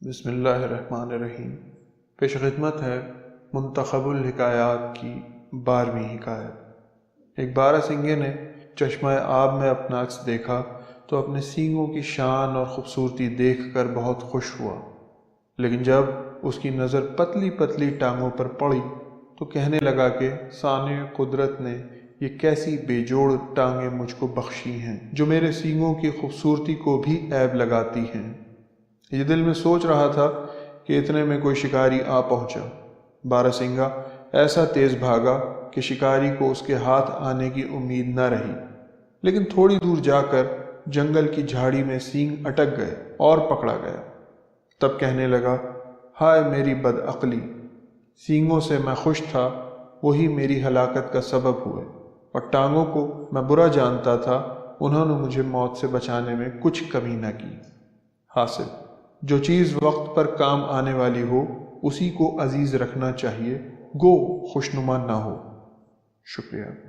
بسم اللہ الرحمن الرحیم۔ پیش خدمت ہے منتخب الحکایات کی 12ویں حکایت۔ ایک بارہسنگے نے چشمہ آب میں اپنا عکس دیکھا تو اپنے سینگوں کی شان اور خوبصورتی دیکھ کر بہت خوش ہوا، لیکن جب اس کی نظر پتلی پتلی ٹانگوں پر پڑی تو کہنے لگا کہ صانع قدرت نے یہ کیسی بے جوڑ ٹانگیں مجھ کو بخشی ہیں جو میرے سینگوں کی خوبصورتی کو بھی عیب لگاتی ہیں۔ یہ دل میں سوچ رہا تھا کہ اتنے میں کوئی شکاری آ پہنچا۔ بارہسنگا ایسا تیز بھاگا کہ شکاری کو اس کے ہاتھ آنے کی امید نہ رہی، لیکن تھوڑی دور جا کر جنگل کی جھاڑی میں سینگ اٹک گئے اور پکڑا گیا۔ تب کہنے لگا، ہائے میری بدعقلی! سینگوں سے میں خوش تھا، وہی میری ہلاکت کا سبب ہوئے، اور ٹانگوں کو میں برا جانتا تھا، انہوں نے مجھے موت سے بچانے میں کچھ کمی نہ کی۔ حاصل، جو چیز وقت پر کام آنے والی ہو اسی کو عزیز رکھنا چاہیے، گو خوشنما نہ ہو۔ شکریہ۔